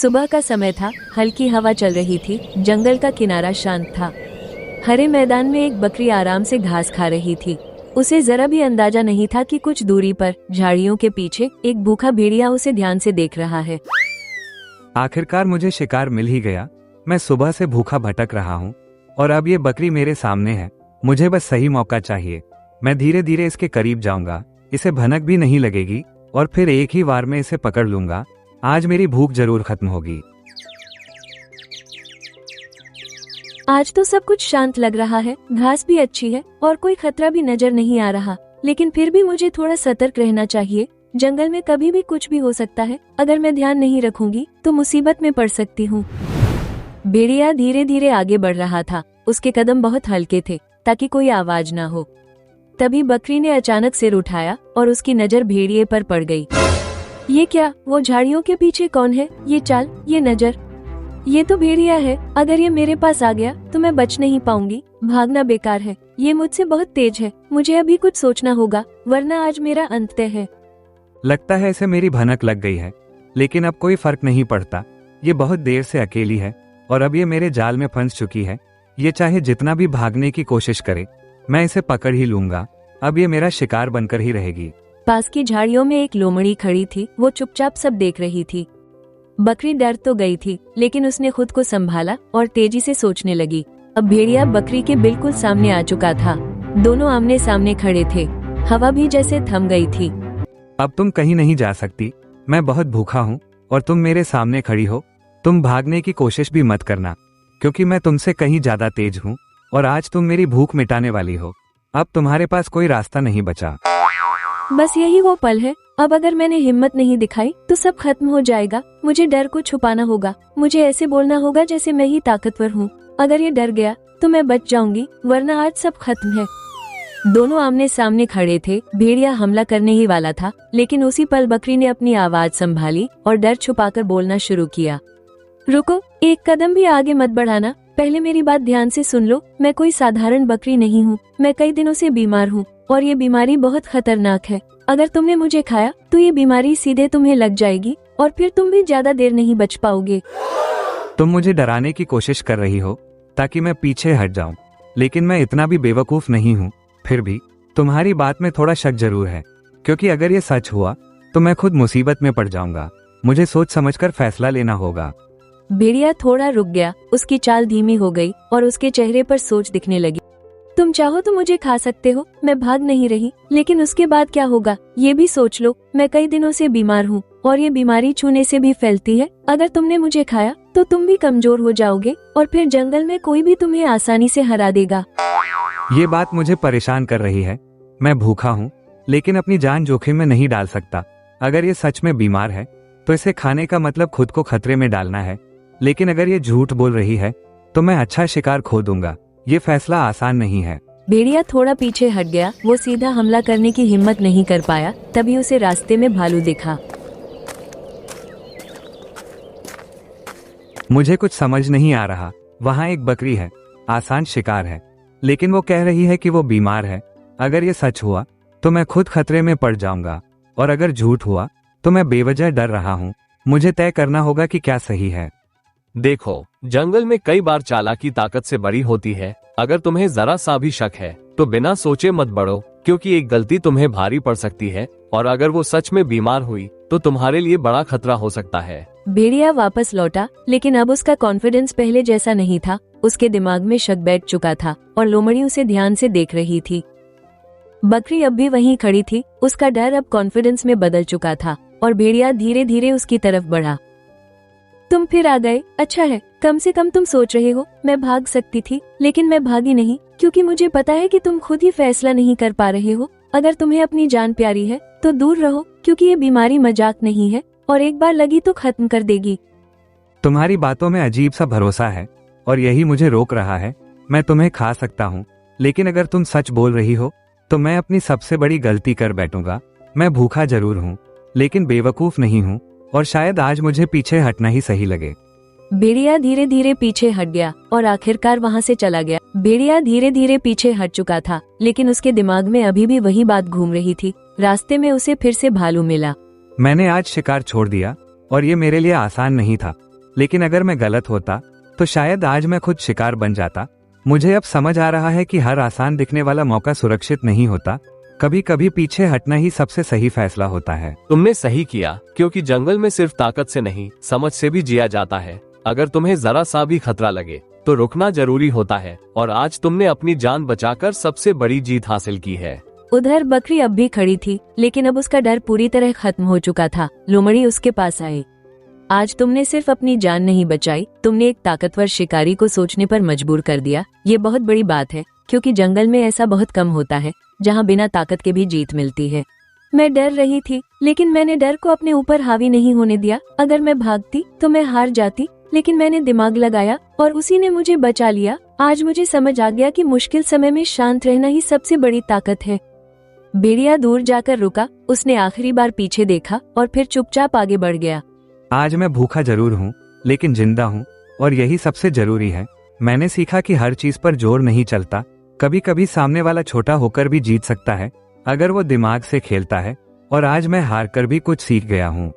सुबह का समय था, हल्की हवा चल रही थी, जंगल का किनारा शांत था। हरे मैदान में एक बकरी आराम से घास खा रही थी। उसे जरा भी अंदाजा नहीं था कि कुछ दूरी पर झाड़ियों के पीछे एक भूखा भेड़िया उसे ध्यान से देख रहा है। आखिरकार मुझे शिकार मिल ही गया। मैं सुबह से भूखा भटक रहा हूँ और अब ये बकरी मेरे सामने है। मुझे बस सही मौका चाहिए। मैं धीरे धीरे इसके करीब जाऊंगा, इसे भनक भी नहीं लगेगी और फिर एक ही वार में इसे पकड़ लूंगा। आज मेरी भूख जरूर खत्म होगी। आज तो सब कुछ शांत लग रहा है, घास भी अच्छी है और कोई खतरा भी नजर नहीं आ रहा, लेकिन फिर भी मुझे थोड़ा सतर्क रहना चाहिए। जंगल में कभी भी कुछ भी हो सकता है। अगर मैं ध्यान नहीं रखूंगी तो मुसीबत में पड़ सकती हूँ। भेड़िया धीरे धीरे आगे बढ़ रहा था। उसके कदम बहुत हल्के थे ताकि कोई आवाज ना हो। तभी बकरी ने अचानक सिर उठाया और उसकी नजर भेड़िए पर पड़ गई। ये क्या? वो झाड़ियों के पीछे कौन है? ये चाल, ये नजर, ये तो भेड़िया है। अगर ये मेरे पास आ गया तो मैं बच नहीं पाऊंगी। भागना बेकार है, ये मुझसे बहुत तेज है। मुझे अभी कुछ सोचना होगा वरना आज मेरा अंत तय है। लगता है इसे मेरी भनक लग गई है, लेकिन अब कोई फर्क नहीं पड़ता। ये बहुत देर से अकेली है और अब ये मेरे जाल में फंस चुकी है। ये चाहे जितना भी भागने की कोशिश करे, मैं इसे पकड़ ही लूंगा। अब ये मेरा शिकार बनकर ही रहेगी। पास की झाड़ियों में एक लोमड़ी खड़ी थी। वो चुपचाप सब देख रही थी। बकरी डर तो गई थी, लेकिन उसने खुद को संभाला और तेजी से सोचने लगी। अब भेड़िया बकरी के बिल्कुल सामने आ चुका था। दोनों आमने सामने खड़े थे। हवा भी जैसे थम गई थी। अब तुम कहीं नहीं जा सकती। मैं बहुत भूखा हूँ और तुम मेरे सामने खड़ी हो। तुम भागने की कोशिश भी मत करना, क्योंकि मैं तुमसे कहीं ज्यादा तेज हूँ और आज तुम मेरी भूख मिटाने वाली हो। अब तुम्हारे पास कोई रास्ता नहीं बचा। बस यही वो पल है। अब अगर मैंने हिम्मत नहीं दिखाई तो सब खत्म हो जाएगा। मुझे डर को छुपाना होगा। मुझे ऐसे बोलना होगा जैसे मैं ही ताकतवर हूँ। अगर ये डर गया तो मैं बच जाऊंगी, वरना आज सब खत्म है। दोनों आमने सामने खड़े थे। भेड़िया हमला करने ही वाला था, लेकिन उसी पल बकरी ने अपनी आवाज संभाली और डर छुपाकर बोलना शुरू किया। रुको, एक कदम भी आगे मत बढ़ाना। पहले मेरी बात ध्यान से सुन लो। मैं कोई साधारण बकरी नहीं हूँ। मैं कई दिनों से बीमार हूँ और ये बीमारी बहुत खतरनाक है। अगर तुमने मुझे खाया तो ये बीमारी सीधे तुम्हें लग जाएगी और फिर तुम भी ज्यादा देर नहीं बच पाओगे। तुम मुझे डराने की कोशिश कर रही हो ताकि मैं पीछे हट जाऊं, लेकिन मैं इतना भी बेवकूफ नहीं हूँ। फिर भी तुम्हारी बात में थोड़ा शक जरूर है, क्योंकि अगर ये सच हुआ तो मैं खुद मुसीबत में पड़ जाऊंगा। मुझे सोच समझकर फैसला लेना होगा। भेड़िया थोड़ा रुक गया। उसकी चाल धीमी हो गई और उसके चेहरे पर सोच दिखने लगी। तुम चाहो तो मुझे खा सकते हो, मैं भाग नहीं रही, लेकिन उसके बाद क्या होगा ये भी सोच लो। मैं कई दिनों से बीमार हूँ और ये बीमारी छूने से भी फैलती है। अगर तुमने मुझे खाया तो तुम भी कमजोर हो जाओगे और फिर जंगल में कोई भी तुम्हें आसानी से हरा देगा। ये बात मुझे परेशान कर रही है। मैं भूखा हूँ, लेकिन अपनी जान जोखिम में नहीं डाल सकता। अगर ये सच में बीमार है तो इसे खाने का मतलब खुद को खतरे में डालना है, लेकिन अगर ये झूठ बोल रही है तो मैं अच्छा शिकार खो दूंगा। ये फैसला आसान नहीं है। भेड़िया थोड़ा पीछे हट गया। वो सीधा हमला करने की हिम्मत नहीं कर पाया। तभी उसे रास्ते में भालू दिखा। मुझे कुछ समझ नहीं आ रहा। वहाँ एक बकरी है, आसान शिकार है, लेकिन वो कह रही है कि वो बीमार है। अगर ये सच हुआ तो मैं खुद खतरे में पड़ जाऊंगा, और अगर झूठ हुआ तो मैं बेवजह डर रहा हूँ। मुझे तय करना होगा कि क्या सही है। देखो, जंगल में कई बार चालाकी ताकत से बड़ी होती है। अगर तुम्हें जरा सा भी शक है तो बिना सोचे मत बढ़ो, क्योंकि एक गलती तुम्हें भारी पड़ सकती है और अगर वो सच में बीमार हुई तो तुम्हारे लिए बड़ा खतरा हो सकता है। भेड़िया वापस लौटा, लेकिन अब उसका कॉन्फिडेंस पहले जैसा नहीं था। उसके दिमाग में शक बैठ चुका था और लोमड़ी उसे ध्यान से देख रही थी। बकरी अब भी वहीं खड़ी थी। उसका डर अब कॉन्फिडेंस में बदल चुका था और भेड़िया धीरे धीरे उसकी तरफ बढ़ा। तुम फिर आ गए, अच्छा है। कम से कम तुम सोच रहे हो। मैं भाग सकती थी, लेकिन मैं भागी नहीं, क्योंकि मुझे पता है कि तुम खुद ही फैसला नहीं कर पा रहे हो। अगर तुम्हें अपनी जान प्यारी है तो दूर रहो, क्योंकि ये बीमारी मजाक नहीं है और एक बार लगी तो खत्म कर देगी। तुम्हारी बातों में अजीब सा भरोसा है और यही मुझे रोक रहा है। मैं तुम्हें खा सकता हूँ, लेकिन अगर तुम सच बोल रही हो तो मैं अपनी सबसे बड़ी गलती कर बैठूंगा। मैं भूखा जरूर हूँ, लेकिन बेवकूफ नहीं हूँ, और शायद आज मुझे पीछे हटना ही सही लगे। भेड़िया धीरे धीरे पीछे हट गया और आखिरकार वहाँ से चला गया। भेड़िया धीरे धीरे पीछे हट चुका था, लेकिन उसके दिमाग में अभी भी वही बात घूम रही थी। रास्ते में उसे फिर से भालू मिला। मैंने आज शिकार छोड़ दिया और ये मेरे लिए आसान नहीं था। लेकिन अगर मैं गलत होता तो शायद आज मैं खुद शिकार बन जाता। मुझे अब समझ आ रहा है कि हर आसान दिखने वाला मौका सुरक्षित नहीं होता, कभी कभी पीछे हटना ही सबसे सही फैसला होता है। तुमने सही किया, क्योंकि जंगल में सिर्फ ताकत से नहीं, समझ से भी जिया जाता है। अगर तुम्हें जरा सा भी खतरा लगे तो रुकना जरूरी होता है, और आज तुमने अपनी जान बचाकर सबसे बड़ी जीत हासिल की है। उधर बकरी अब भी खड़ी थी, लेकिन अब उसका डर पूरी तरह खत्म हो चुका था। लोमड़ी उसके पास आई। आज तुमने सिर्फ अपनी जान नहीं बचाई, तुमने एक ताकतवर शिकारी को सोचने पर मजबूर कर दिया। ये बहुत बड़ी बात है, क्योंकि जंगल में ऐसा बहुत कम होता है जहाँ बिना ताकत के भी जीत मिलती है। मैं डर रही थी, लेकिन मैंने डर को अपने ऊपर हावी नहीं होने दिया। अगर मैं भागती तो मैं हार जाती, लेकिन मैंने दिमाग लगाया और उसी ने मुझे बचा लिया। आज मुझे समझ आ गया कि मुश्किल समय में शांत रहना ही सबसे बड़ी ताकत है। भेड़िया दूर जाकर रुका, उसने आखिरी बार पीछे देखा और फिर चुपचाप आगे बढ़ गया। आज मैं भूखा जरूर हूँ, लेकिन जिंदा हूँ, और यही सबसे जरूरी है। मैंने सीखा कि हर चीज पर जोर नहीं चलता, कभी कभी सामने वाला छोटा होकर भी जीत सकता है अगर वो दिमाग से खेलता है, और आज मैं हार कर भी कुछ सीख गया हूँ।